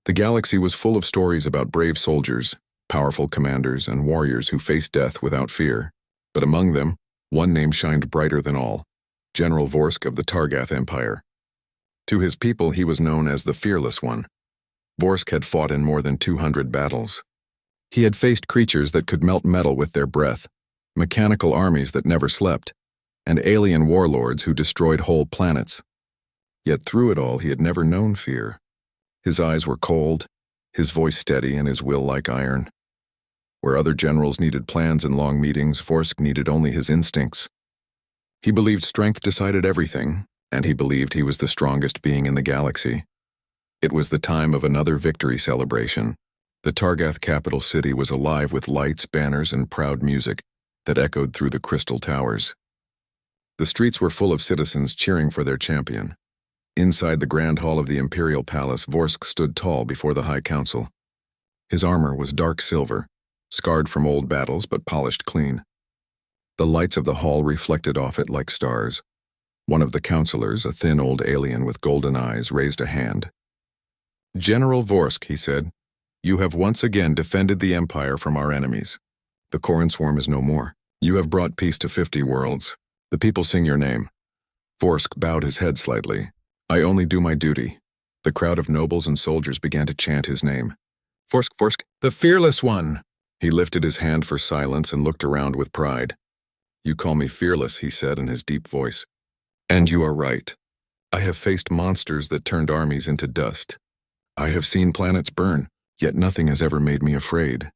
The galaxy was full of stories about brave soldiers, powerful commanders, and warriors who faced death without fear. But among them, one name shined brighter than all: General Vorsk of the Targath Empire. To his people, he was known as the Fearless One. Vorsk had fought in more than 200 battles. He had faced creatures that could melt metal with their breath, mechanical armies that never slept, and alien warlords who destroyed whole planets. Yet through it all, he had never known fear. His eyes were cold, his voice steady, and his will like iron. Where other generals needed plans and long meetings, Vorsk needed only his instincts. He believed strength decided everything, and he believed he was the strongest being in the galaxy. It was the time of another victory celebration. The Targath capital city was alive with lights, banners, and proud music that echoed through the crystal towers. The streets were full of citizens cheering for their champion. Inside the grand hall of the Imperial Palace, Vorsk stood tall before the High Council. His armor was dark silver, scarred from old battles but polished clean. The lights of the hall reflected off it like stars. One of the counselors, a thin old alien with golden eyes, raised a hand. "General Vorsk," he said, "you have once again defended the Empire from our enemies. The Corran Swarm is no more. You have brought peace to 50 worlds. The people sing your name." Vorsk bowed his head slightly. "I only do my duty." The crowd of nobles and soldiers began to chant his name. "Vorsk, Vorsk, the Fearless One!" He lifted his hand for silence and looked around with pride. "You call me fearless," he said in his deep voice. "And you are right. I have faced monsters that turned armies into dust. I have seen planets burn, yet nothing has ever made me afraid."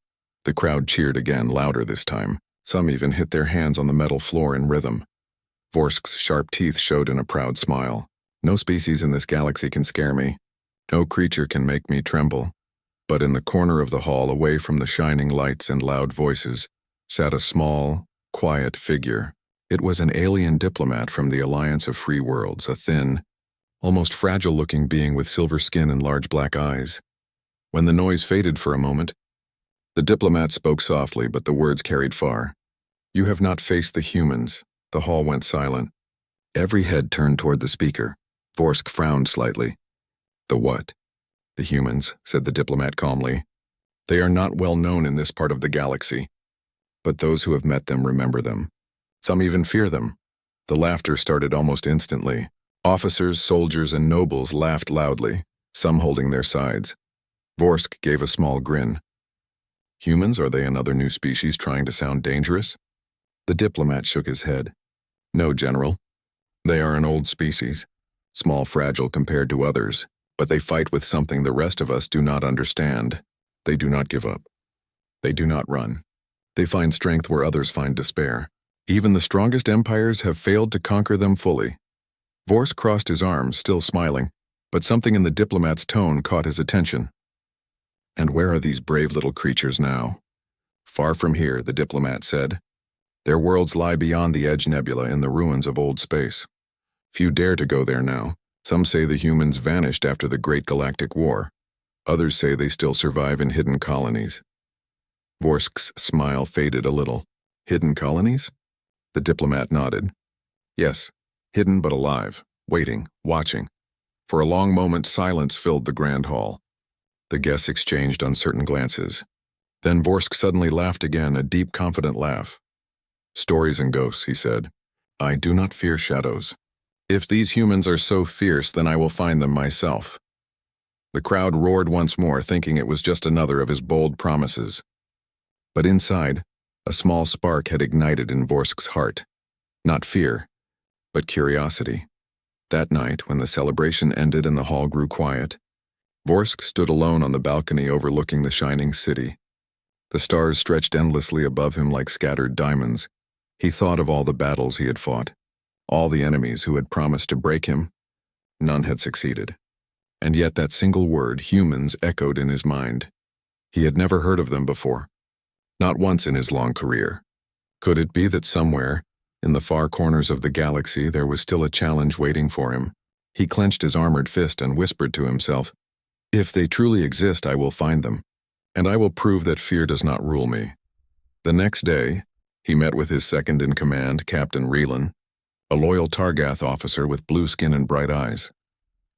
The crowd cheered again, louder this time. Some even hit their hands on the metal floor in rhythm. Vorsk's sharp teeth showed in a proud smile. "No species in this galaxy can scare me. No creature can make me tremble." But in the corner of the hall, away from the shining lights and loud voices, sat a small, quiet figure. It was an alien diplomat from the Alliance of Free Worlds, a thin, almost fragile-looking being with silver skin and large black eyes. When the noise faded for a moment, the diplomat spoke softly, but the words carried far. "You have not faced the humans." The hall went silent. Every head turned toward the speaker. Vorsk frowned slightly. "The what?" "The humans," said the diplomat calmly. "They are not well known in this part of the galaxy, but those who have met them remember them. Some even fear them." The laughter started almost instantly. Officers, soldiers, and nobles laughed loudly, some holding their sides. Vorsk gave a small grin. "Humans, are they another new species trying to sound dangerous?" The diplomat shook his head. "No, General. They are an old species, small, fragile compared to others, but they fight with something the rest of us do not understand. They do not give up. They do not run. They find strength where others find despair. Even the strongest empires have failed to conquer them fully." Vorsk crossed his arms, still smiling, but something in the diplomat's tone caught his attention. "And where are these brave little creatures now?" "Far from here," the diplomat said. "Their worlds lie beyond the Edge Nebula in the ruins of old space. Few dare to go there now. Some say the humans vanished after the Great Galactic War. Others say they still survive in hidden colonies." Vorsk's smile faded a little. "Hidden colonies?" The diplomat nodded. "Yes, hidden but alive, waiting, watching." For a long moment, silence filled the grand hall. The guests exchanged uncertain glances. Then Vorsk suddenly laughed again, a deep, confident laugh. "Stories and ghosts," he said. "I do not fear shadows. If these humans are so fierce, then I will find them myself." The crowd roared once more, thinking it was just another of his bold promises. But inside, a small spark had ignited in Vorsk's heart. Not fear, but curiosity. That night, when the celebration ended and the hall grew quiet, Vorsk stood alone on the balcony overlooking the shining city. The stars stretched endlessly above him like scattered diamonds. He thought of all the battles he had fought, all the enemies who had promised to break him. None had succeeded. And yet that single word, humans, echoed in his mind. He had never heard of them before. Not once in his long career. Could it be that somewhere, in the far corners of the galaxy, there was still a challenge waiting for him? He clenched his armored fist and whispered to himself, "If they truly exist, I will find them, and I will prove that fear does not rule me." The next day, he met with his second-in-command, Captain Reelan, a loyal Targath officer with blue skin and bright eyes.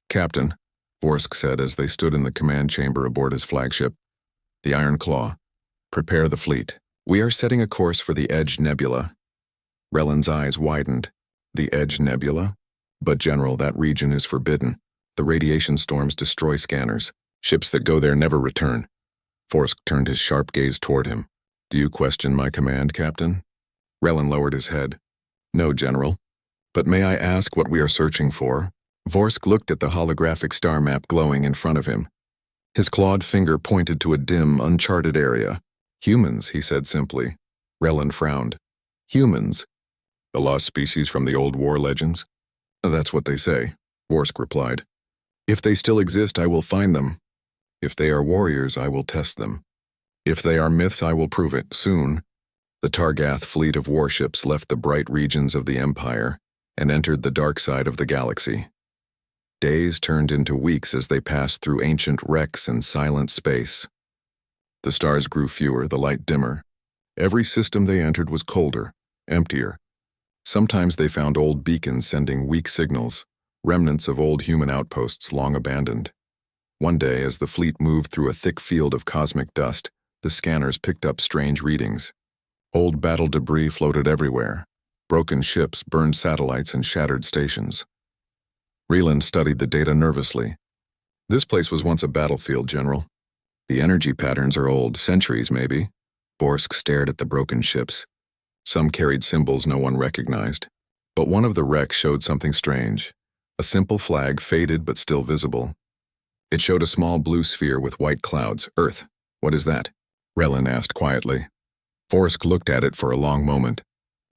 "Captain, Vorsk said as they stood in the command chamber aboard his flagship, the Iron Claw. Prepare the fleet. We are setting a course for the Edge Nebula. Rellen's eyes widened. The Edge Nebula? But General, that region is forbidden. The radiation storms destroy scanners. Ships that go there never return. Vorsk turned his sharp gaze toward him. Do you question my command, Captain? Rellen lowered his head. No, General. But may I ask what we are searching for? Vorsk looked at the holographic star map glowing in front of him. His clawed finger pointed to a dim, uncharted area. Humans, he said simply. Rellen frowned. Humans? The lost species from the old war legends? That's what they say, Vorsk replied. If they still exist, I will find them. If they are warriors, I will test them. If they are myths, I will prove it. Soon, the Targath fleet of warships left the bright regions of the Empire and entered the dark side of the galaxy. Days turned into weeks as they passed through ancient wrecks and silent space. The stars grew fewer, the light dimmer. Every system they entered was colder, emptier. Sometimes they found old beacons sending weak signals, remnants of old human outposts long abandoned. One day, as the fleet moved through a thick field of cosmic dust, the scanners picked up strange readings. Old battle debris floated everywhere. Broken ships, burned satellites, and shattered stations. Rellen studied the data nervously. This place was once a battlefield, General. The energy patterns are old, centuries maybe. Vorsk stared at the broken ships. Some carried symbols no one recognized. But one of the wrecks showed something strange. A simple flag, faded but still visible. It showed a small blue sphere with white clouds. Earth. What is that? Rellen asked quietly. Vorsk looked at it for a long moment.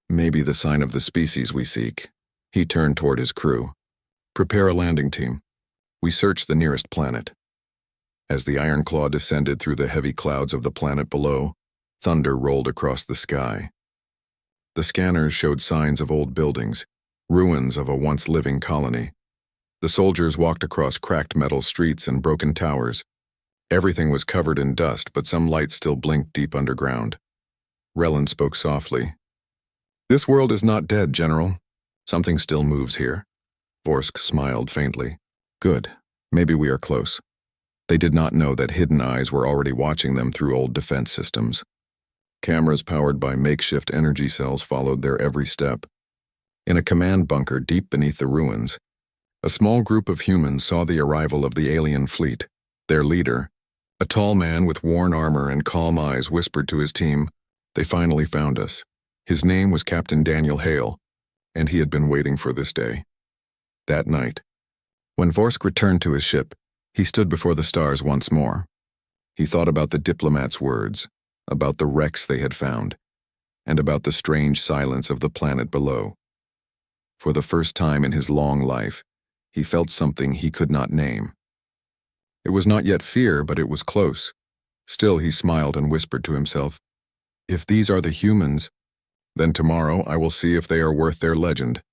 Maybe the sign of the species we seek. He turned toward his crew. Prepare a landing team. We search the nearest planet. As the Iron Claw descended through the heavy clouds of the planet below, thunder rolled across the sky. The scanners showed signs of old buildings, ruins of a once living colony. The soldiers walked across cracked metal streets and broken towers. Everything was covered in dust, but some lights still blinked deep underground. Rellen spoke softly. This world is not dead, General. Something still moves here. Vorsk smiled faintly. Good. Maybe we are close. They did not know that hidden eyes were already watching them through old defense systems. Cameras powered by makeshift energy cells followed their every step. In a command bunker deep beneath the ruins, a small group of humans saw the arrival of the alien fleet. Their leader, a tall man with worn armor and calm eyes, whispered to his team, "They finally found us." His name was Captain Daniel Hale, and he had been waiting for this day. That night, when Vorsk returned to his ship, he stood before the stars once more. He thought about the diplomat's words, about the wrecks they had found, and about the strange silence of the planet below. For the first time in his long life, he felt something he could not name. It was not yet fear, but it was close. Still, he smiled and whispered to himself, "If these are the humans, then tomorrow I will see if they are worth their legend."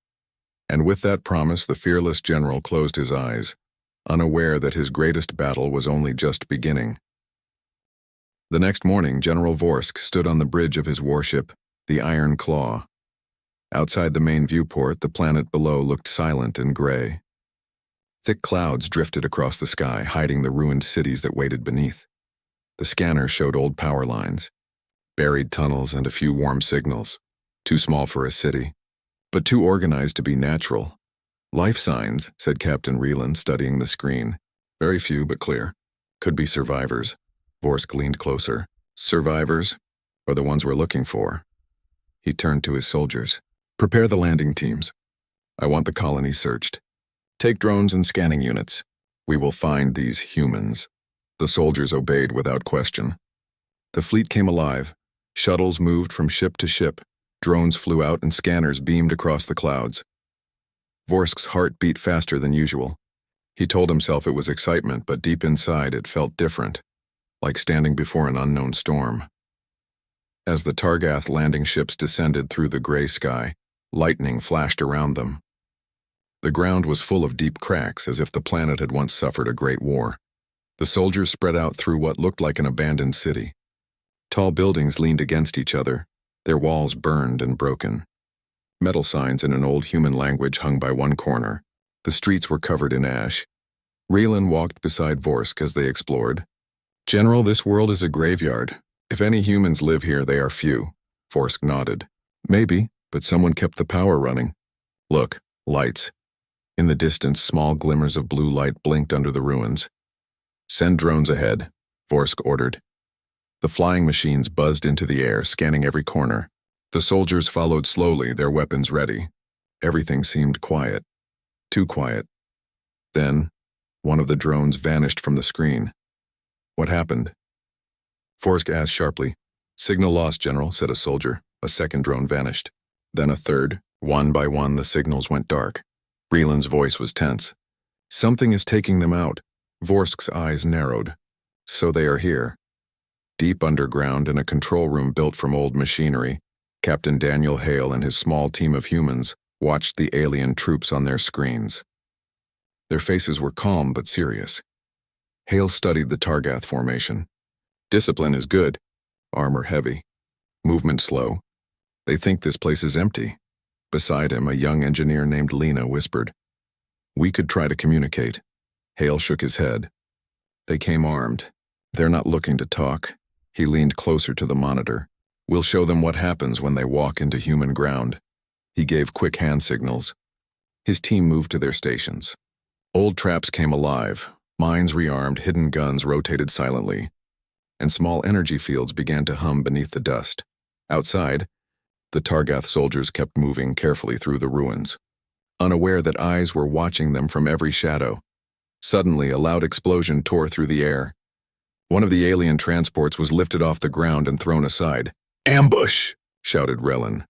And with that promise, the fearless general closed his eyes, unaware that his greatest battle was only just beginning. The next morning, General Vorsk stood on the bridge of his warship, the Iron Claw. Outside the main viewport, the planet below looked silent and gray. Thick clouds drifted across the sky, hiding the ruined cities that waited beneath. The scanner showed old power lines, buried tunnels, and a few warm signals, too small for a city, but too organized to be natural. "Life signs," said Captain Rellen, studying the screen. "Very few, but clear. Could be survivors." Vorsk leaned closer. "Survivors? Are the ones we're looking for?" He turned to his soldiers. "Prepare the landing teams. I want the colony searched. Take drones and scanning units. We will find these humans." The soldiers obeyed without question. The fleet came alive. Shuttles moved from ship to ship. Drones flew out and scanners beamed across the clouds. Vorsk's heart beat faster than usual. He told himself it was excitement, but deep inside it felt different, like standing before an unknown storm. As the Targath landing ships descended through the gray sky, lightning flashed around them. The ground was full of deep cracks, as if the planet had once suffered a great war. The soldiers spread out through what looked like an abandoned city. Tall buildings leaned against each other, their walls burned and broken. Metal signs in an old human language hung by one corner. The streets were covered in ash. Raylan walked beside Vorsk as they explored. "General, this world is a graveyard. If any humans live here, they are few." Vorsk nodded. "Maybe, but someone kept the power running. Look, lights." In the distance, small glimmers of blue light blinked under the ruins. "Send drones ahead," Vorsk ordered. The flying machines buzzed into the air, scanning every corner. The soldiers followed slowly, their weapons ready. Everything seemed quiet. Too quiet. Then, one of the drones vanished from the screen. "What happened?" Vorsk asked sharply. "Signal lost, General," said a soldier. A second drone vanished. Then a third. One by one, the signals went dark. Raylan's voice was tense. "Something is taking them out." Vorsk's eyes narrowed. "So they are here." Deep underground, in a control room built from old machinery, Captain Daniel Hale and his small team of humans watched the alien troops on their screens. Their faces were calm but serious. Hale studied the Targath formation. Discipline is good, armor heavy, movement slow. They think this place is empty. Beside him, a young engineer named Lena whispered, "We could try to communicate." Hale shook his head. "They came armed. They're not looking to talk." He leaned closer to the monitor. "We'll show them what happens when they walk into human ground." He gave quick hand signals. His team moved to their stations. Old traps came alive. Mines rearmed, hidden guns rotated silently, and small energy fields began to hum beneath the dust. Outside, the Targath soldiers kept moving carefully through the ruins, unaware that eyes were watching them from every shadow. Suddenly, a loud explosion tore through the air. One of the alien transports was lifted off the ground and thrown aside. "Ambush!" shouted Raylan.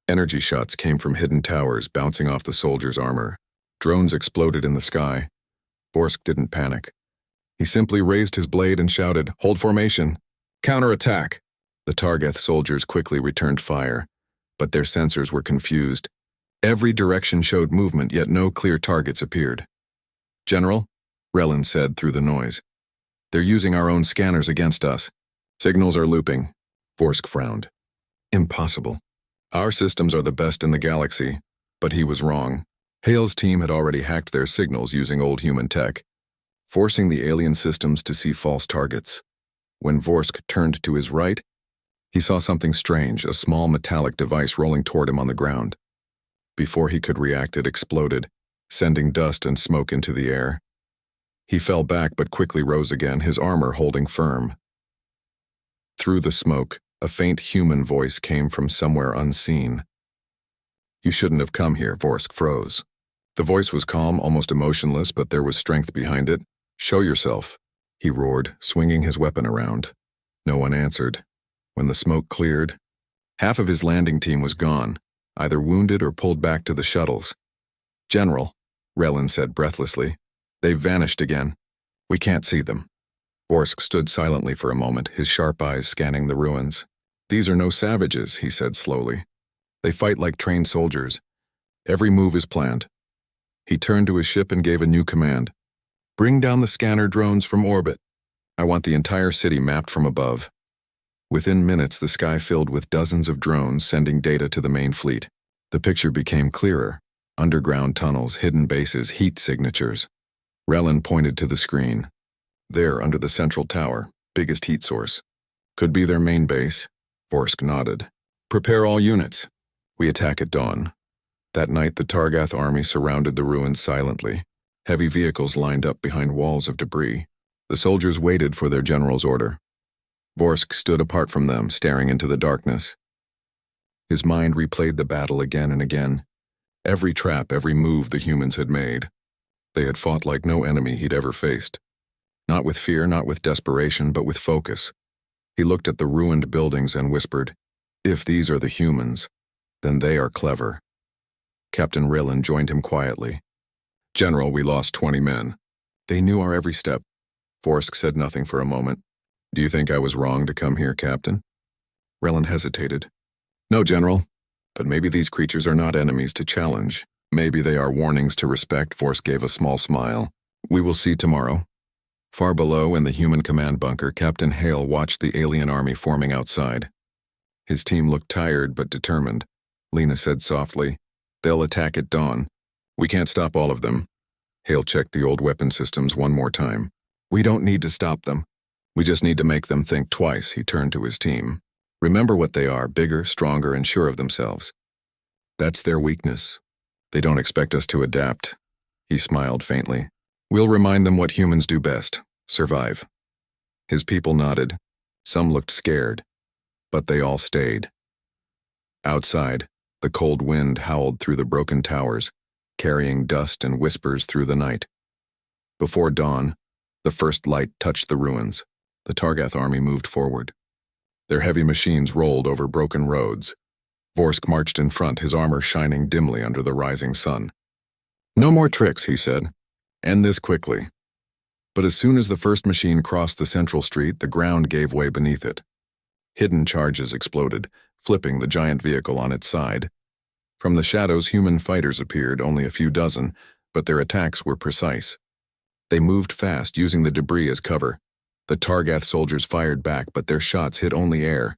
Energy shots came from hidden towers, bouncing off the soldiers' armor. Drones exploded in the sky. Vorsk didn't panic. He simply raised his blade and shouted, "Hold formation! Counterattack!" The Targath soldiers quickly returned fire, but their sensors were confused. Every direction showed movement, yet no clear targets appeared. "General," Raylan said through the noise, "they're using our own scanners against us. Signals are looping." Vorsk frowned. "Impossible. Our systems are the best in the galaxy." But he was wrong. Hale's team had already hacked their signals using old human tech, forcing the alien systems to see false targets. When Vorsk turned to his right, he saw something strange, a small metallic device rolling toward him on the ground. Before he could react, it exploded, sending dust and smoke into the air. He fell back but quickly rose again, his armor holding firm. Through the smoke, a faint human voice came from somewhere unseen. "You shouldn't have come here," Vorsk froze. The voice was calm, almost emotionless, but there was strength behind it. "Show yourself," he roared, swinging his weapon around. No one answered. When the smoke cleared, half of his landing team was gone, either wounded or pulled back to the shuttles. "General," Raylan said breathlessly, "they've vanished again. We can't see them." Vorsk stood silently for a moment, his sharp eyes scanning the ruins. "These are no savages," he said slowly. "They fight like trained soldiers. Every move is planned." He turned to his ship and gave a new command. "Bring down the scanner drones from orbit. I want the entire city mapped from above." Within minutes, the sky filled with dozens of drones sending data to the main fleet. The picture became clearer. Underground tunnels, hidden bases, heat signatures. Raylan pointed to the screen. "There, under the central tower, biggest heat source. Could be their main base." Vorsk nodded. "Prepare all units. We attack at dawn." That night, the Targath army surrounded the ruins silently. Heavy vehicles lined up behind walls of debris. The soldiers waited for their general's order. Vorsk stood apart from them, staring into the darkness. His mind replayed the battle again and again. Every trap, every move the humans had made. They had fought like no enemy he'd ever faced. Not with fear, not with desperation, but with focus. He looked at the ruined buildings and whispered, "If these are the humans, then they are clever." Captain Raylan joined him quietly. "General, we lost 20 men. They knew our every step." Vorsk said nothing for a moment. "Do you think I was wrong to come here, Captain?" Raylan hesitated. "No, General. But maybe these creatures are not enemies to challenge. Maybe they are warnings to respect." Vorsk gave a small smile. "We will see tomorrow." Far below, in the human command bunker, Captain Hale watched the alien army forming outside. His team looked tired but determined. Lena said softly, "They'll attack at dawn. We can't stop all of them. Hale checked the old weapon systems one more time. We don't need to stop them. We just need to make them think twice, he turned to his team. Remember what they are, bigger, stronger, and sure of themselves. That's their weakness. They don't expect us to adapt. He smiled faintly. We'll remind them what humans do best, survive. His people nodded. Some looked scared, but they all stayed. Outside, the cold wind howled through the broken towers, carrying dust and whispers through the night. Before dawn, the first light touched the ruins. The Targath army moved forward. Their heavy machines rolled over broken roads. Vorsk marched in front, his armor shining dimly under the rising sun. No more tricks, he said. End this quickly. But as soon as the first machine crossed the central street, the ground gave way beneath it. Hidden charges exploded, flipping the giant vehicle on its side. From the shadows, human fighters appeared, only a few dozen, but their attacks were precise. They moved fast, using the debris as cover. The Targath soldiers fired back, but their shots hit only air.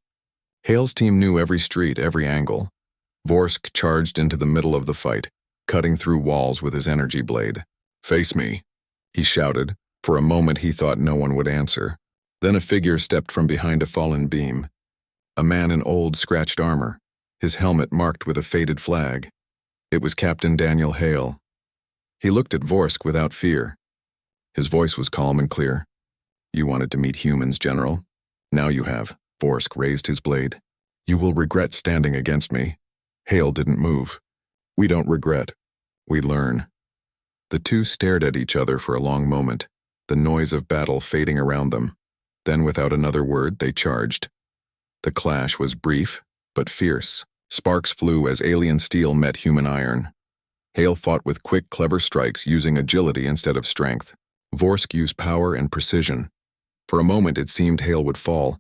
Hale's team knew every street, every angle. Vorsk charged into the middle of the fight, cutting through walls with his energy blade. Face me, he shouted. For a moment he thought no one would answer. Then a figure stepped from behind a fallen beam. A man in old, scratched armor, his helmet marked with a faded flag. It was Captain Daniel Hale. He looked at Vorsk without fear. His voice was calm and clear. You wanted to meet humans, General. Now you have. Vorsk raised his blade. You will regret standing against me. Hale didn't move. We don't regret. We learn. The two stared at each other for a long moment, the noise of battle fading around them. Then, without another word, they charged. The clash was brief, but fierce. Sparks flew as alien steel met human iron. Hale fought with quick, clever strikes, using agility instead of strength. Vorsk used power and precision. For a moment it seemed Hale would fall,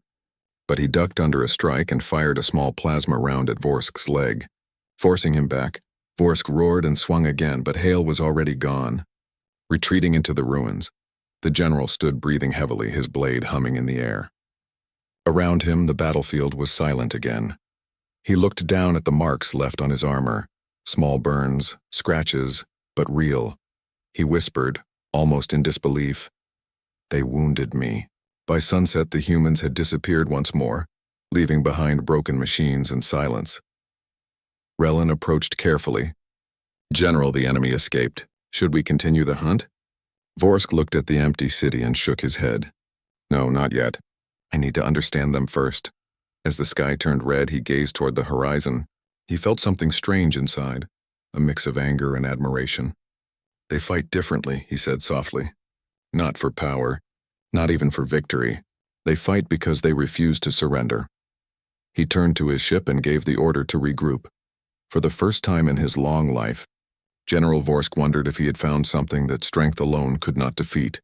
but he ducked under a strike and fired a small plasma round at Vorsk's leg. Forcing him back, Vorsk roared and swung again, but Hale was already gone. Retreating into the ruins, the general stood breathing heavily, his blade humming in the air. Around him, the battlefield was silent again. He looked down at the marks left on his armor, small burns, scratches, but real. He whispered, almost in disbelief, "They wounded me." By sunset, the humans had disappeared once more, leaving behind broken machines and silence. Relin approached carefully. "General, the enemy escaped. Should we continue the hunt?" Vorsk looked at the empty city and shook his head. "No, not yet. I need to understand them first." As the sky turned red, he gazed toward the horizon. He felt something strange inside, a mix of anger and admiration. "They fight differently," he said softly. "Not for power, not even for victory. They fight because they refuse to surrender." He turned to his ship and gave the order to regroup. For the first time in his long life, General Vorsk wondered if he had found something that strength alone could not defeat.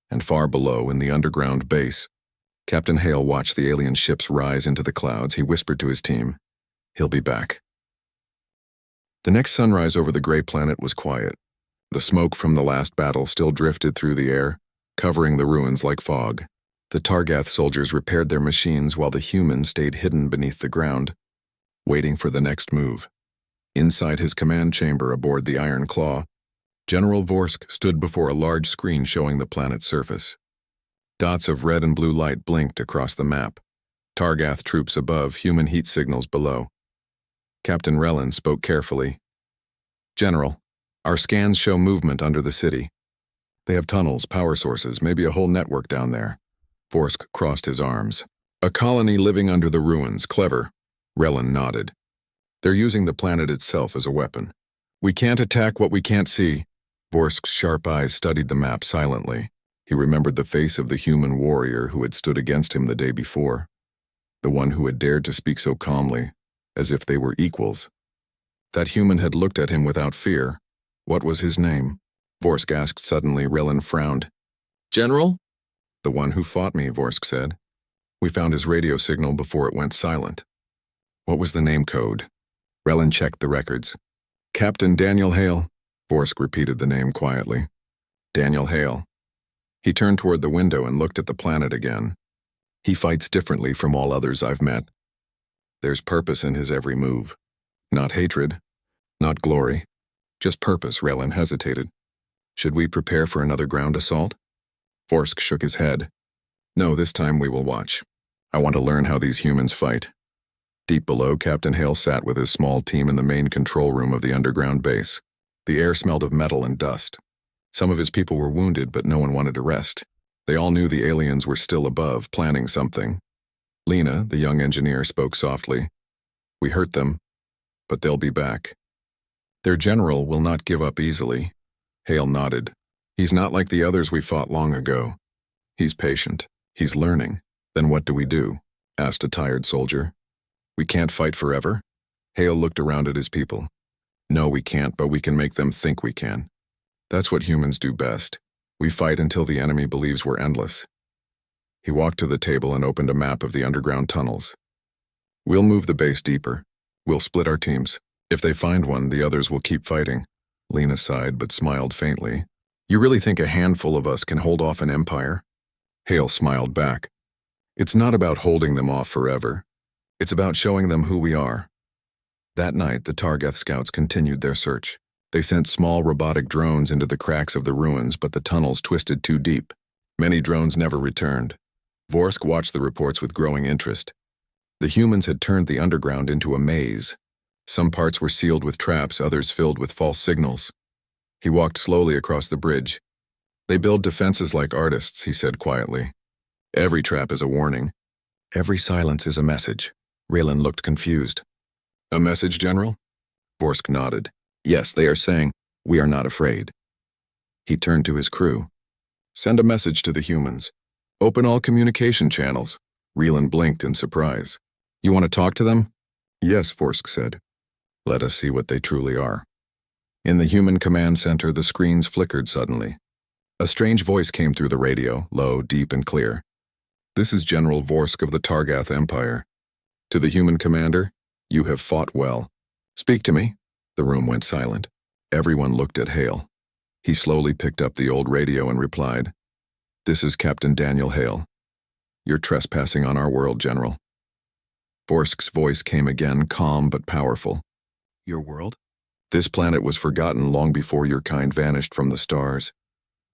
And far below, in the underground base, Captain Hale watched the alien ships rise into the clouds. He whispered to his team, "He'll be back." The next sunrise over the gray planet was quiet. The smoke from the last battle still drifted through the air, covering the ruins like fog. The Targath soldiers repaired their machines while the humans stayed hidden beneath the ground, waiting for the next move. Inside his command chamber aboard the Iron Claw, General Vorsk stood before a large screen showing the planet's surface. Dots of red and blue light blinked across the map. Targath troops above, human heat signals below. Captain Relin spoke carefully. "General, our scans show movement under the city. They have tunnels, power sources, maybe a whole network down there." Vorsk crossed his arms. "A colony living under the ruins, clever." Relin nodded. "They're using the planet itself as a weapon. We can't attack what we can't see." Vorsk's sharp eyes studied the map silently. He remembered the face of the human warrior who had stood against him the day before, the one who had dared to speak so calmly, as if they were equals. That human had looked at him without fear. What was his name? Vorsk asked suddenly. Relin frowned. "General?" "The one who fought me," Vorsk said. "We found his radio signal before it went silent." "What was the name code?" Relin checked the records. "Captain Daniel Hale." Vorsk repeated the name quietly. "Daniel Hale." He turned toward the window and looked at the planet again. "He fights differently from all others I've met. There's purpose in his every move. Not hatred, not glory, just purpose." Relin hesitated. Should we prepare for another ground assault? Vorsk shook his head. No, this time we will watch. I want to learn how these humans fight. Deep below, Captain Hale sat with his small team in the main control room of the underground base. The air smelled of metal and dust. Some of his people were wounded, but no one wanted to rest. They all knew the aliens were still above, planning something. Lena, the young engineer, spoke softly. We hurt them, but they'll be back. Their general will not give up easily. Hale nodded. He's not like the others we fought long ago. He's patient. He's learning. Then what do we do? Asked a tired soldier. We can't fight forever? Hale looked around at his people. No, we can't, but we can make them think we can. That's what humans do best. We fight until the enemy believes we're endless. He walked to the table and opened a map of the underground tunnels. We'll move the base deeper. We'll split our teams. If they find one, the others will keep fighting. Lena sighed but smiled faintly. You really think a handful of us can hold off an empire? Hale smiled back. It's not about holding them off forever. It's about showing them who we are. That night, the Targath scouts continued their search. They sent small robotic drones into the cracks of the ruins, but the tunnels twisted too deep. Many drones never returned. Vorsk watched the reports with growing interest. The humans had turned the underground into a maze. Some parts were sealed with traps, others filled with false signals. He walked slowly across the bridge. They build defenses like artists, he said quietly. Every trap is a warning. Every silence is a message. Raylan looked confused. A message, General? Vorsk nodded. Yes, they are saying, we are not afraid. He turned to his crew. Send a message to the humans. Open all communication channels. Raylan blinked in surprise. You want to talk to them? Yes, Vorsk said. Let us see what they truly are. In the human command center, the screens flickered suddenly. A strange voice came through the radio, low, deep, and clear. This is General Vorsk of the Targath Empire. To the human commander, you have fought well. Speak to me. The room went silent. Everyone looked at Hale. He slowly picked up the old radio and replied, This is Captain Daniel Hale. You're trespassing on our world, General. Vorsk's voice came again, calm but powerful. Your world? This planet was forgotten long before your kind vanished from the stars.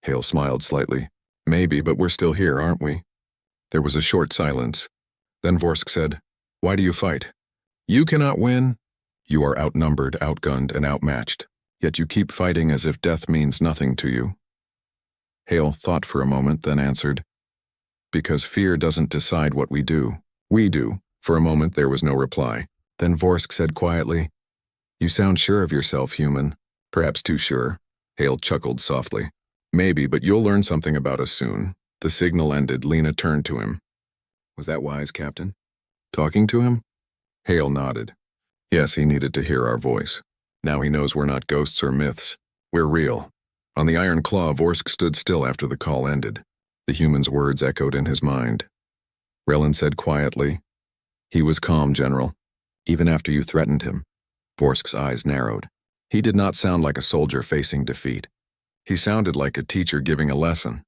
Hale smiled slightly. Maybe, but we're still here, aren't we? There was a short silence. Then Vorsk said, Why do you fight? You cannot win. You are outnumbered, outgunned, and outmatched. Yet you keep fighting as if death means nothing to you. Hale thought for a moment, then answered, Because fear doesn't decide what we do. We do. For a moment there was no reply. Then Vorsk said quietly, You sound sure of yourself, human. Perhaps too sure. Hale chuckled softly. Maybe, but you'll learn something about us soon. The signal ended. Lena turned to him. Was that wise, Captain? Talking to him? Hale nodded. Yes, he needed to hear our voice. Now he knows we're not ghosts or myths. We're real. On the Iron Claw, Vorsk stood still after the call ended. The human's words echoed in his mind. Raylan said quietly, He was calm, General. Even after you threatened him. Vorsk's eyes narrowed. He did not sound like a soldier facing defeat. He sounded like a teacher giving a lesson.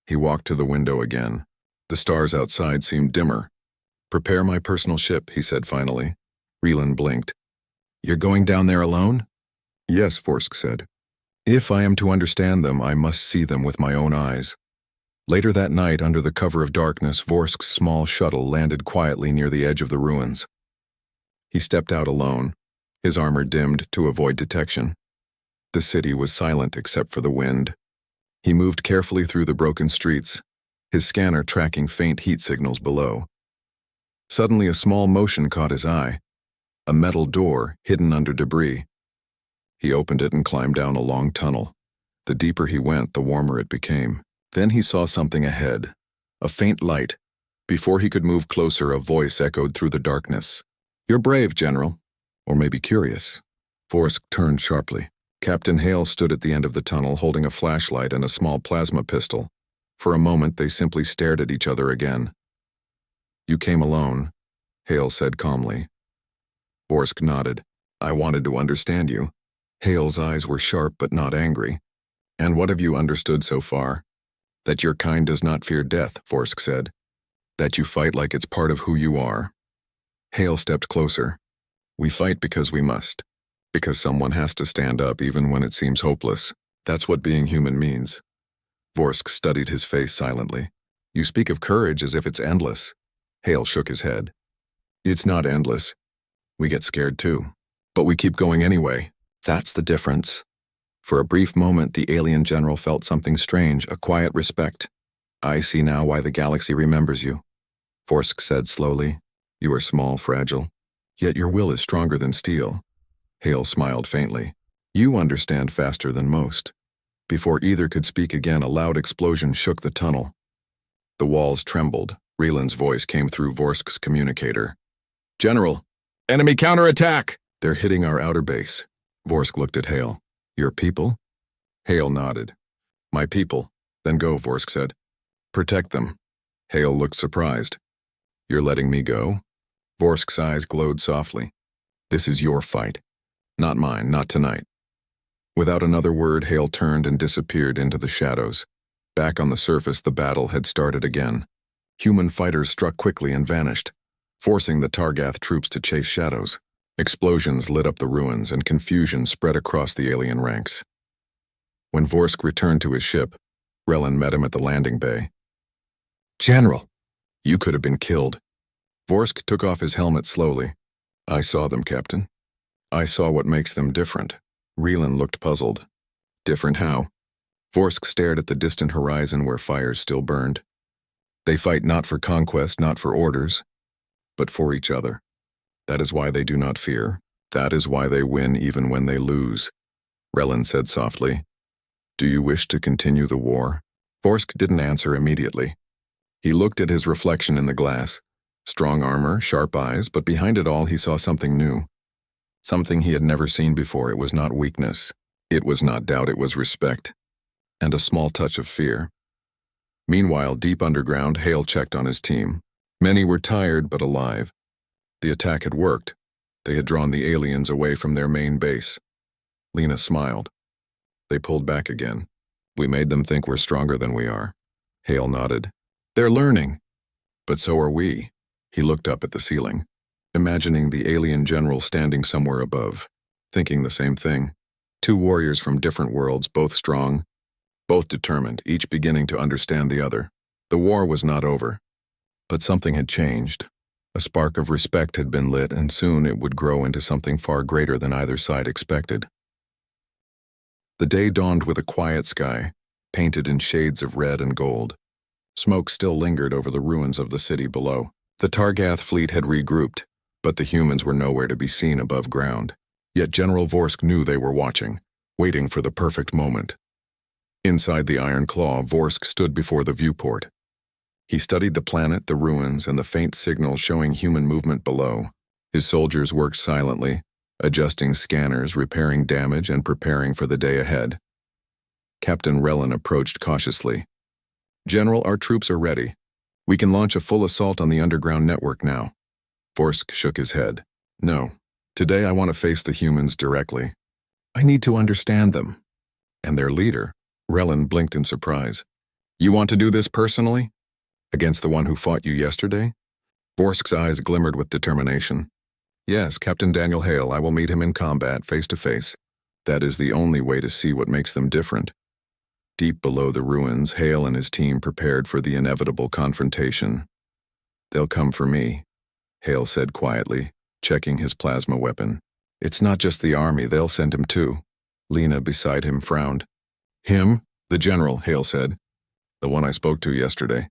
He walked to the window again. The stars outside seemed dimmer. Prepare my personal ship, he said finally. Raylan blinked. You're going down there alone? Yes, Vorsk said. If I am to understand them, I must see them with my own eyes. Later that night, under the cover of darkness, Vorsk's small shuttle landed quietly near the edge of the ruins. He stepped out alone, his armor dimmed to avoid detection. The city was silent except for the wind. He moved carefully through the broken streets, his scanner tracking faint heat signals below. Suddenly a small motion caught his eye. A metal door hidden under debris. He opened it and climbed down a long tunnel. The deeper he went, the warmer it became. Then he saw something ahead, a faint light. Before he could move closer, a voice echoed through the darkness. You're brave, General. Or maybe curious. Vorsk turned sharply. Captain Hale stood at the end of the tunnel holding a flashlight and a small plasma pistol. For a moment, they simply stared at each other again. You came alone, Hale said calmly. Vorsk nodded. I wanted to understand you. Hale's eyes were sharp but not angry. And what have you understood so far? That your kind does not fear death, Vorsk said. That you fight like it's part of who you are. Hale stepped closer. We fight because we must. Because someone has to stand up even when it seems hopeless. That's what being human means. Vorsk studied his face silently. You speak of courage as if it's endless. Hale shook his head. It's not endless. We get scared too. But we keep going anyway. That's the difference. For a brief moment, the alien general felt something strange, a quiet respect. I see now why the galaxy remembers you. Vorsk said slowly. You are small, fragile. Yet your will is stronger than steel. Hale smiled faintly. You understand faster than most. Before either could speak again, a loud explosion shook the tunnel. The walls trembled. Reland's voice came through Vorsk's communicator. General, enemy counterattack! They're hitting our outer base. Vorsk looked at Hale. Your people? Hale nodded. My people. Then go, Vorsk said. Protect them. Hale looked surprised. You're letting me go? Vorsk's eyes glowed softly. This is your fight. Not mine, not tonight. Without another word, Hale turned and disappeared into the shadows. Back on the surface, the battle had started again. Human fighters struck quickly and vanished, forcing the Targath troops to chase shadows. Explosions lit up the ruins and confusion spread across the alien ranks. When Vorsk returned to his ship, Reland met him at the landing bay. General, you could have been killed. Vorsk took off his helmet slowly. I saw them, Captain. I saw what makes them different. Reland looked puzzled. Different how? Vorsk stared at the distant horizon where fires still burned. They fight not for conquest, not for orders, but for each other. That is why they do not fear. That is why they win even when they lose. Reland said softly. Do you wish to continue the war? Vorsk didn't answer immediately. He looked at his reflection in the glass. Strong armor, sharp eyes, but behind it all he saw something new. Something he had never seen before. It was not weakness. It was not doubt, it was respect. And a small touch of fear. Meanwhile, deep underground, Hale checked on his team. Many were tired but alive. The attack had worked. They had drawn the aliens away from their main base. Lena smiled. They pulled back again. We made them think we're stronger than we are. Hale nodded. They're learning. But so are we. He looked up at the ceiling, imagining the alien general standing somewhere above, thinking the same thing. Two warriors from different worlds, both strong, both determined, each beginning to understand the other. The war was not over. But something had changed. A spark of respect had been lit, and soon it would grow into something far greater than either side expected. The day dawned with a quiet sky, painted in shades of red and gold. Smoke still lingered over the ruins of the city below. The Targath fleet had regrouped, but the humans were nowhere to be seen above ground. Yet General Vorsk knew they were watching, waiting for the perfect moment. Inside the Iron Claw, Vorsk stood before the viewport. He studied the planet, the ruins, and the faint signals showing human movement below. His soldiers worked silently, adjusting scanners, repairing damage, and preparing for the day ahead. Captain Reland approached cautiously. General, our troops are ready. We can launch a full assault on the underground network now. Vorsk shook his head. No. Today I want to face the humans directly. I need to understand them. And their leader. Reland blinked in surprise. You want to do this personally? Against the one who fought you yesterday? Vorsk's eyes glimmered with determination. Yes, Captain Daniel Hale, I will meet him in combat, face to face. That is the only way to see what makes them different. Deep below the ruins, Hale and his team prepared for the inevitable confrontation. They'll come for me, Hale said quietly, checking his plasma weapon. It's not just the army, they'll send him too. Lena beside him frowned. Him? The general, Hale said. The one I spoke to yesterday.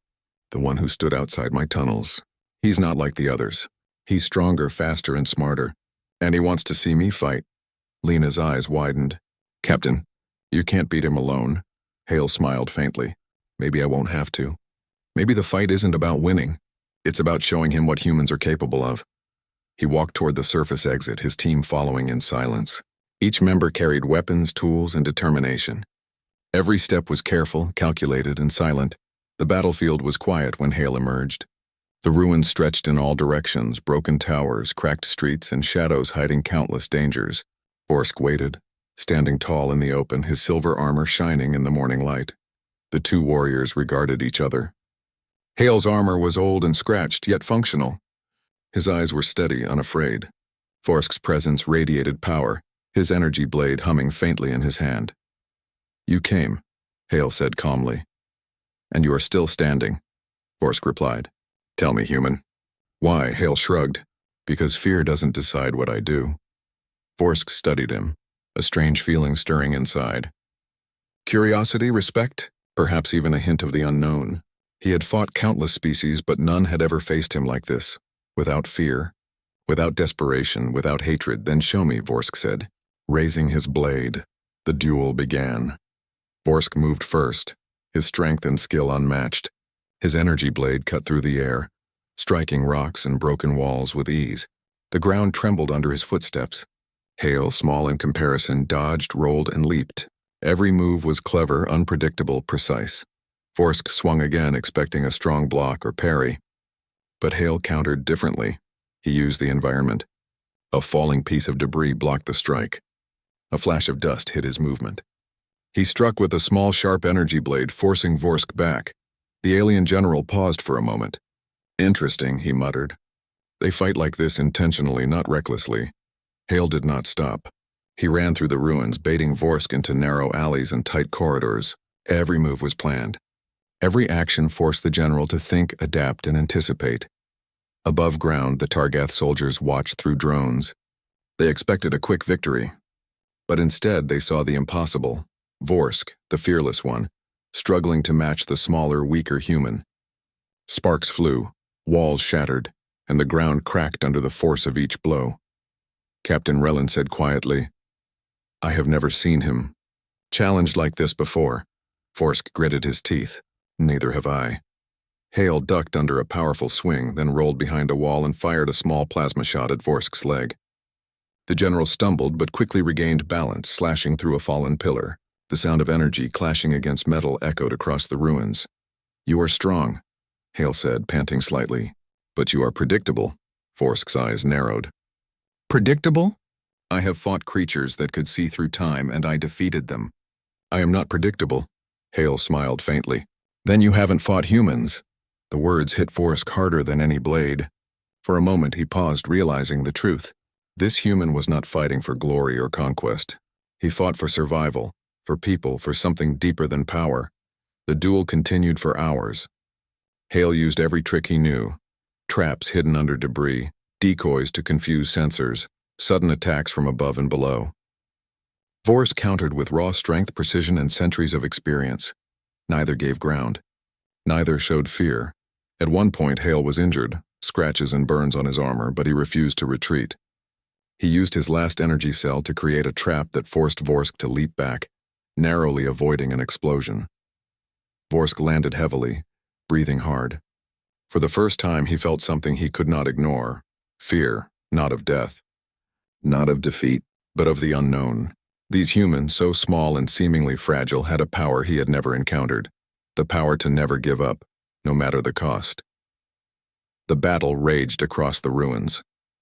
The one who stood outside my tunnels. He's not like the others. He's stronger, faster, and smarter. And he wants to see me fight. Lena's eyes widened. Captain, you can't beat him alone. Hale smiled faintly. Maybe I won't have to. Maybe the fight isn't about winning. It's about showing him what humans are capable of. He walked toward the surface exit, his team following in silence. Each member carried weapons, tools, and determination. Every step was careful, calculated, and silent. The battlefield was quiet when Hale emerged. The ruins stretched in all directions, broken towers, cracked streets, and shadows hiding countless dangers. Vorsk waited, standing tall in the open, his silver armor shining in the morning light. The two warriors regarded each other. Hale's armor was old and scratched, yet functional. His eyes were steady, unafraid. Vorsk's presence radiated power, his energy blade humming faintly in his hand. You came, Hale said calmly. And you are still standing, Vorsk replied. Tell me, human. Why? Hale shrugged. Because fear doesn't decide what I do. Vorsk studied him, a strange feeling stirring inside. Curiosity, respect, perhaps even a hint of the unknown. He had fought countless species, but none had ever faced him like this, without fear, without desperation, without hatred. Then show me, Vorsk said. Raising his blade, the duel began. Vorsk moved first, his strength and skill unmatched. His energy blade cut through the air, striking rocks and broken walls with ease. The ground trembled under his footsteps. Hale, small in comparison, dodged, rolled, and leaped. Every move was clever, unpredictable, precise. Vorsk swung again, expecting a strong block or parry. But Hale countered differently. He used the environment. A falling piece of debris blocked the strike. A flash of dust hid his movement. He struck with a small, sharp energy blade, forcing Vorsk back. The alien general paused for a moment. Interesting, he muttered. They fight like this intentionally, not recklessly. Hale did not stop. He ran through the ruins, baiting Vorsk into narrow alleys and tight corridors. Every move was planned. Every action forced the general to think, adapt, and anticipate. Above ground, the Targath soldiers watched through drones. They expected a quick victory. But instead, they saw the impossible. Vorsk, the fearless one, struggling to match the smaller, weaker human. Sparks flew, walls shattered, and the ground cracked under the force of each blow. Captain Relin said quietly, I have never seen him challenged like this before. Vorsk gritted his teeth. Neither have I. Hale ducked under a powerful swing, then rolled behind a wall and fired a small plasma shot at Vorsk's leg. The general stumbled but quickly regained balance, slashing through a fallen pillar. The sound of energy clashing against metal echoed across the ruins. You are strong, Hale said, panting slightly. But you are predictable. Vorsk's eyes narrowed. Predictable? I have fought creatures that could see through time, and I defeated them. I am not predictable. Hale smiled faintly. Then you haven't fought humans. The words hit Vorsk harder than any blade. For a moment he paused, realizing the truth. This human was not fighting for glory or conquest. He fought for survival, for people, for something deeper than power. The duel continued for hours. Hale used every trick he knew. Traps hidden under debris, decoys to confuse sensors, sudden attacks from above and below. Vorsk countered with raw strength, precision, and centuries of experience. Neither gave ground. Neither showed fear. At one point, Hale was injured, scratches and burns on his armor, but he refused to retreat. He used his last energy cell to create a trap that forced Vorsk to leap back, narrowly avoiding an explosion. Vorsk landed heavily, breathing hard. For the first time, he felt something he could not ignore. Fear, not of death. Not of defeat, but of the unknown. These humans, so small and seemingly fragile, had a power he had never encountered. The power to never give up, no matter the cost. The battle raged across the ruins.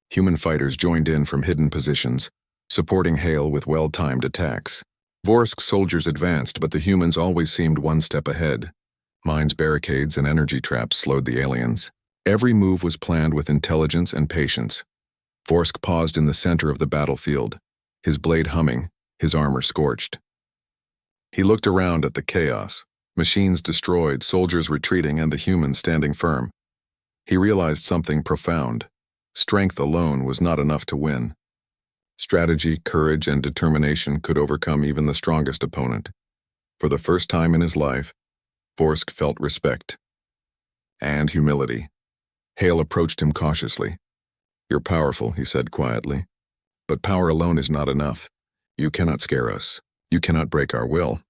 Human fighters joined in from hidden positions, supporting Hale with well-timed attacks. Vorsk's soldiers advanced, but the humans always seemed one step ahead. Mines, barricades, and energy traps slowed the aliens. Every move was planned with intelligence and patience. Vorsk paused in the center of the battlefield, his blade humming, his armor scorched. He looked around at the chaos, machines destroyed, soldiers retreating, and the humans standing firm. He realized something profound. Strength alone was not enough to win. Strategy, courage, and determination could overcome even the strongest opponent. For the first time in his life, Vorsk felt respect and humility. Hale approached him cautiously. You're powerful, he said quietly. But power alone is not enough. You cannot scare us. You cannot break our will.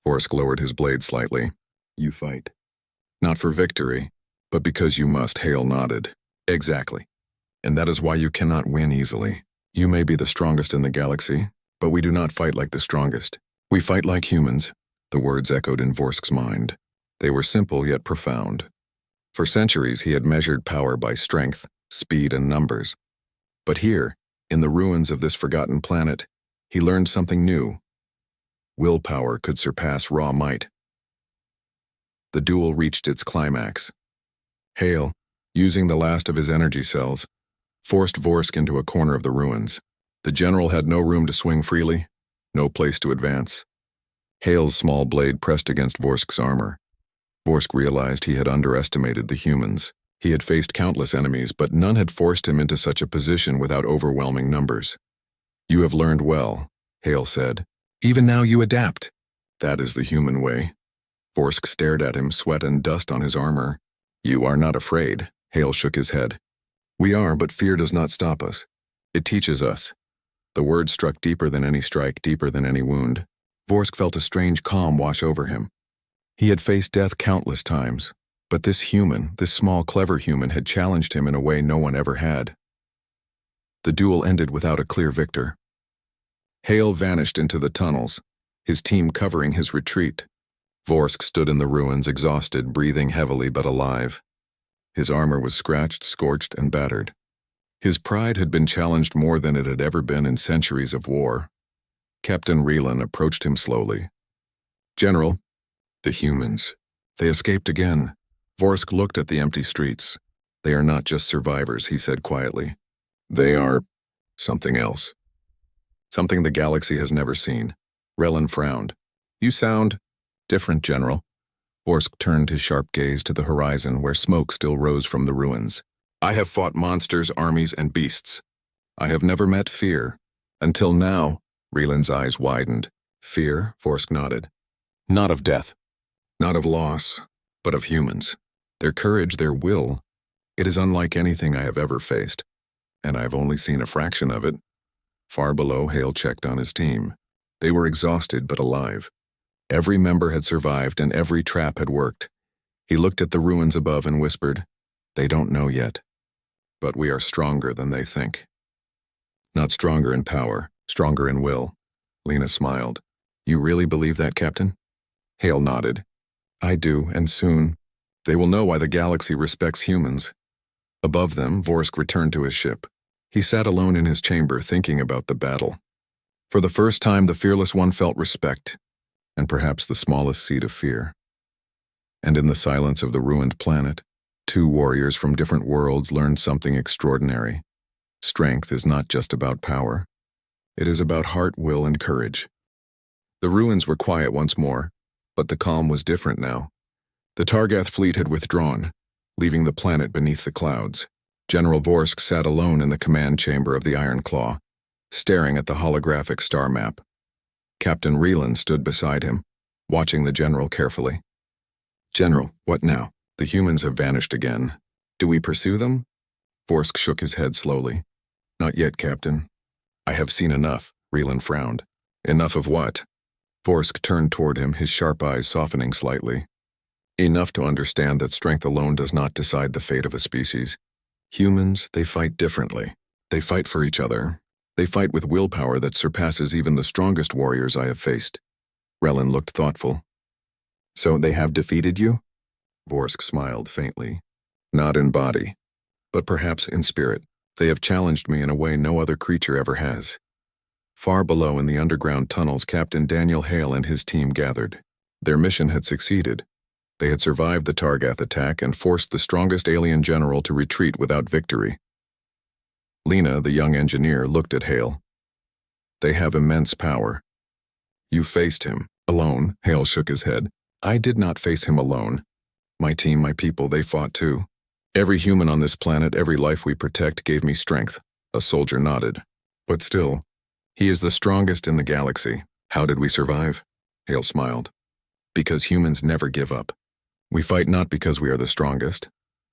Vorsk lowered his blade slightly. You fight. Not for victory, but because you must, Hale nodded. Exactly. And that is why you cannot win easily. You may be the strongest in the galaxy, but we do not fight like the strongest. We fight like humans. The words echoed in Vorsk's mind. They were simple yet profound. For centuries he had measured power by strength, speed, and numbers. But here, in the ruins of this forgotten planet, he learned something new. Willpower could surpass raw might. The duel reached its climax. Hale, using the last of his energy cells, forced Vorsk into a corner of the ruins. The general had no room to swing freely, no place to advance. Hale's small blade pressed against Vorsk's armor. Vorsk realized he had underestimated the humans. He had faced countless enemies, but none had forced him into such a position without overwhelming numbers. "You have learned well," Hale said. "Even now you adapt." "That is the human way." Vorsk stared at him, sweat and dust on his armor. "You are not afraid," Hale shook his head. "We are, but fear does not stop us. It teaches us." The word struck deeper than any strike, deeper than any wound. Vorsk felt a strange calm wash over him. He had faced death countless times, but this human, this small, clever human, had challenged him in a way no one ever had. The duel ended without a clear victor. Hale vanished into the tunnels, his team covering his retreat. Vorsk stood in the ruins, exhausted, breathing heavily but alive. His armor was scratched, scorched, and battered. His pride had been challenged more than it had ever been in centuries of war. Captain Relan approached him slowly. "General, the humans. They escaped again." Vorsk looked at the empty streets. "They are not just survivors," he said quietly. "They are something else. Something the galaxy has never seen." Relan frowned. "You sound different, General." Vorsk turned his sharp gaze to the horizon where smoke still rose from the ruins. "I have fought monsters, armies, and beasts. I have never met fear. Until now." Relan's eyes widened. "Fear?" Vorsk nodded. "Not of death. Not of loss, but of humans. Their courage, their will. It is unlike anything I have ever faced. And I have only seen a fraction of it." Far below, Hale checked on his team. They were exhausted but alive. Every member had survived and every trap had worked. He looked at the ruins above and whispered, "They don't know yet. But we are stronger than they think." "Not stronger in power, stronger in will." Lena smiled. "You really believe that, Captain?" Hale nodded. "I do, and soon. They will know why the galaxy respects humans." Above them, Vorsk returned to his ship. He sat alone in his chamber thinking about the battle. For the first time, the Fearless One felt respect, and perhaps the smallest seed of fear. And in the silence of the ruined planet, two warriors from different worlds learned something extraordinary. Strength is not just about power. It is about heart, will, and courage. The ruins were quiet once more, but the calm was different now. The Targath fleet had withdrawn, leaving the planet beneath the clouds. General Vorsk sat alone in the command chamber of the Iron Claw, staring at the holographic star map. Captain Relan stood beside him, watching the general carefully. "General, what now? The humans have vanished again. Do we pursue them?" Vorsk shook his head slowly. "Not yet, Captain. I have seen enough." Relan frowned. "Enough of what?" Vorsk turned toward him, his sharp eyes softening slightly. "Enough to understand that strength alone does not decide the fate of a species. Humans, they fight differently. They fight for each other. They fight with willpower that surpasses even the strongest warriors I have faced." Relan looked thoughtful. "So they have defeated you?" Vorsk smiled faintly. "Not in body, but perhaps in spirit. They have challenged me in a way no other creature ever has." Far below in the underground tunnels, Captain Daniel Hale and his team gathered. Their mission had succeeded. They had survived the Targath attack and forced the strongest alien general to retreat without victory. Lena, the young engineer, looked at Hale. "They have immense power." "You faced him alone," Hale shook his head. "I did not face him alone. My team, my people, they fought too. Every human on this planet, every life we protect gave me strength." A soldier nodded. "But still, he is the strongest in the galaxy." "How did we survive?" Hale smiled. "Because humans never give up. We fight not because we are the strongest,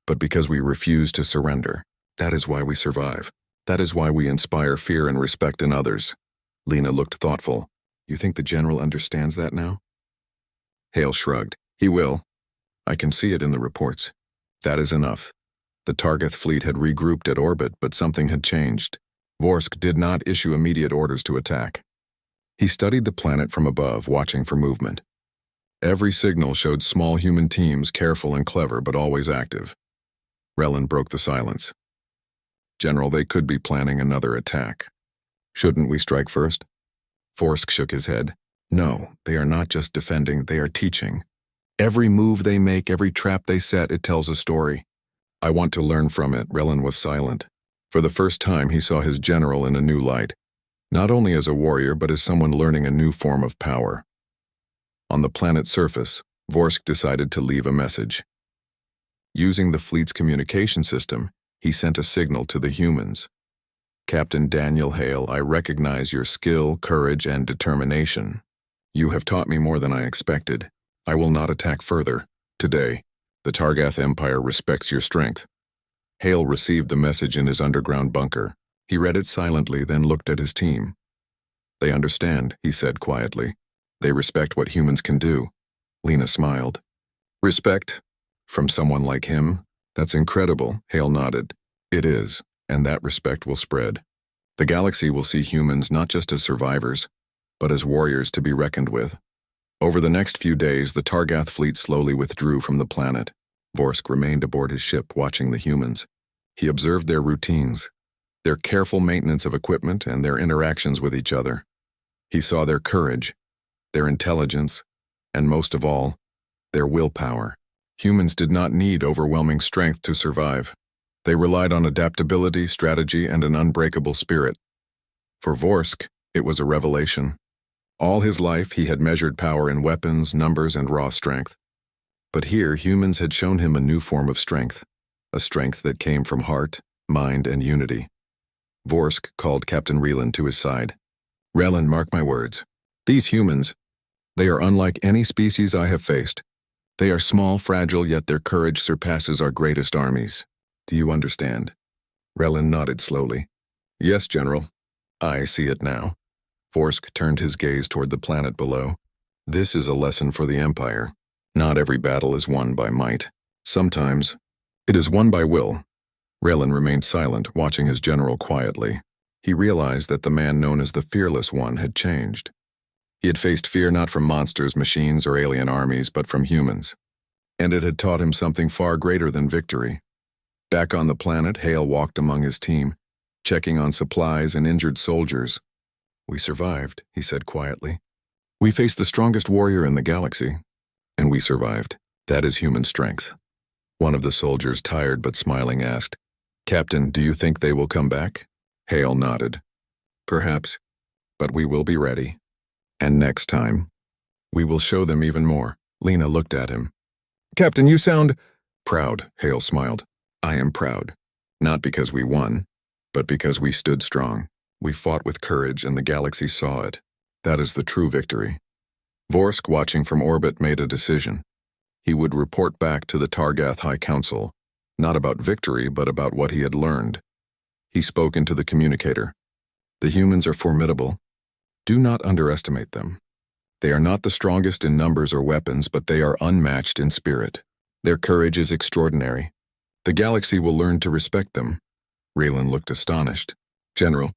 but because we refuse to surrender. That is why we survive. That is why we inspire fear and respect in others." Lena looked thoughtful. "You think the general understands that now?" Hale shrugged. "He will. I can see it in the reports. That is enough." The Targath fleet had regrouped at orbit, but something had changed. Vorsk did not issue immediate orders to attack. He studied the planet from above, watching for movement. Every signal showed small human teams, careful and clever, but always active. Relan broke the silence. "General, they could be planning another attack. Shouldn't we strike first?" Vorsk shook his head. "No, they are not just defending, they are teaching. Every move they make, every trap they set, it tells a story. I want to learn from it." Relan was silent. For the first time, he saw his general in a new light, not only as a warrior, but as someone learning a new form of power. On the planet's surface, Vorsk decided to leave a message. Using the fleet's communication system, he sent a signal to the humans. Captain Daniel Hale, I recognize your skill, courage, and determination. You have taught me more than I expected. I will not attack further. Today, the Targath Empire respects your strength. Hale received the message in his underground bunker. He read it silently, then looked at his team. They understand, he said quietly. They respect what humans can do. Lena smiled. Respect? From someone like him? That's incredible, Hale nodded. It is, and that respect will spread. The galaxy will see humans not just as survivors, but as warriors to be reckoned with. Over the next few days, the Targath fleet slowly withdrew from the planet. Vorsk remained aboard his ship, watching the humans. He observed their routines, their careful maintenance of equipment, and their interactions with each other. He saw their courage, their intelligence, and most of all, their willpower. Humans did not need overwhelming strength to survive. They relied on adaptability, strategy, and an unbreakable spirit. For Vorsk, it was a revelation. All his life, he had measured power in weapons, numbers, and raw strength. But here, humans had shown him a new form of strength, a strength that came from heart, mind, and unity. Vorsk called Captain Relan to his side. Relan, mark my words. These humans, they are unlike any species I have faced. They are small, fragile, yet their courage surpasses our greatest armies. Do you understand? Relan nodded slowly. Yes, General. I see it now. Vorsk turned his gaze toward the planet below. This is a lesson for the Empire. Not every battle is won by might. Sometimes, it is won by will. Relan remained silent, watching his general quietly. He realized that the man known as the Fearless One had changed. He had faced fear not from monsters, machines, or alien armies, but from humans. And it had taught him something far greater than victory. Back on the planet, Hale walked among his team, checking on supplies and injured soldiers. We survived, he said quietly. We faced the strongest warrior in the galaxy, and we survived. That is human strength. One of the soldiers, tired but smiling, asked, Captain, do you think they will come back? Hale nodded. Perhaps, but we will be ready. And next time, we will show them even more. Lena looked at him. Captain, you sound proud, Hale smiled. I am proud. Not because we won, but because we stood strong. We fought with courage and the galaxy saw it. That is the true victory. Vorsk, watching from orbit, made a decision. He would report back to the Targath High Council, not about victory, but about what he had learned. He spoke into the communicator. The humans are formidable. Do not underestimate them. They are not the strongest in numbers or weapons, but they are unmatched in spirit. Their courage is extraordinary. The galaxy will learn to respect them. Relan looked astonished. General,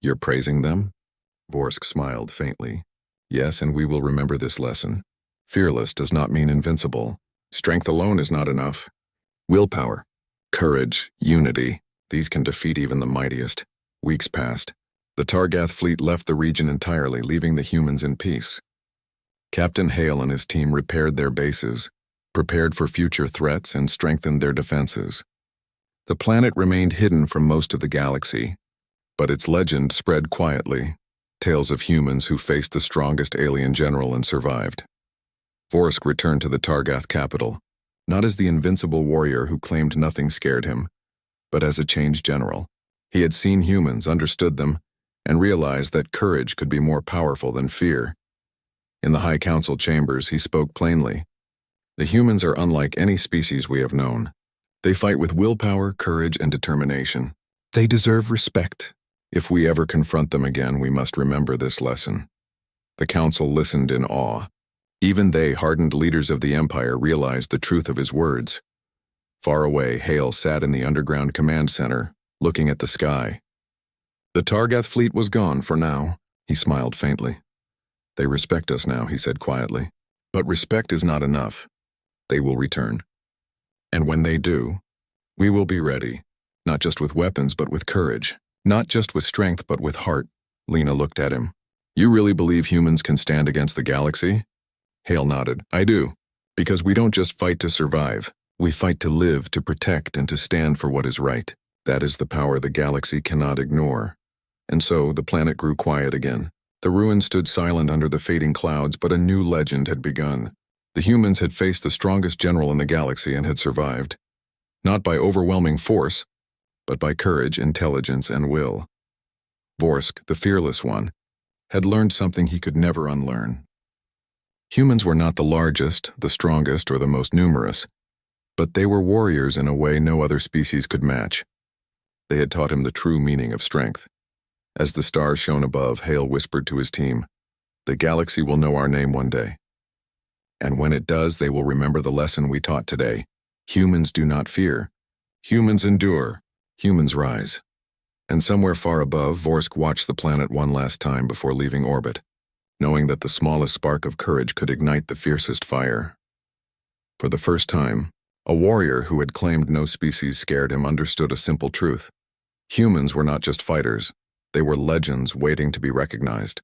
you're praising them? Vorsk smiled faintly. Yes, and we will remember this lesson. Fearless does not mean invincible. Strength alone is not enough. Willpower, courage, unity, these can defeat even the mightiest. Weeks passed. The Targath fleet left the region entirely, leaving the humans in peace. Captain Hale and his team repaired their bases, prepared for future threats, and strengthened their defenses. The planet remained hidden from most of the galaxy, but its legend spread quietly, tales of humans who faced the strongest alien general and survived. Vorsk returned to the Targath capital, not as the invincible warrior who claimed nothing scared him, but as a changed general. He had seen humans, understood them, and realized that courage could be more powerful than fear. In the High Council chambers, he spoke plainly. The humans are unlike any species we have known. They fight with willpower, courage, and determination. They deserve respect. If we ever confront them again, we must remember this lesson. The council listened in awe. Even they, hardened leaders of the Empire, realized the truth of his words. Far away, Hale sat in the underground command center, looking at the sky. The Targath fleet was gone for now, he smiled faintly. They respect us now, he said quietly. But respect is not enough. They will return. And when they do, we will be ready, not just with weapons, but with courage. Not just with strength, but with heart. Lena looked at him. You really believe humans can stand against the galaxy? Hale nodded. I do. Because we don't just fight to survive. We fight to live, to protect, and to stand for what is right. That is the power the galaxy cannot ignore. And so the planet grew quiet again. The ruins stood silent under the fading clouds, but a new legend had begun. The humans had faced the strongest general in the galaxy and had survived. Not by overwhelming force, but by courage, intelligence, and will. Vorsk, the fearless one, had learned something he could never unlearn. Humans were not the largest, the strongest, or the most numerous, but they were warriors in a way no other species could match. They had taught him the true meaning of strength. As the stars shone above, Hale whispered to his team, "The galaxy will know our name one day. And when it does, they will remember the lesson we taught today. Humans do not fear. Humans endure. Humans rise." And somewhere far above, Vorsk watched the planet one last time before leaving orbit, knowing that the smallest spark of courage could ignite the fiercest fire. For the first time, a warrior who had claimed no species scared him understood a simple truth. Humans were not just fighters. They were legends waiting to be recognized.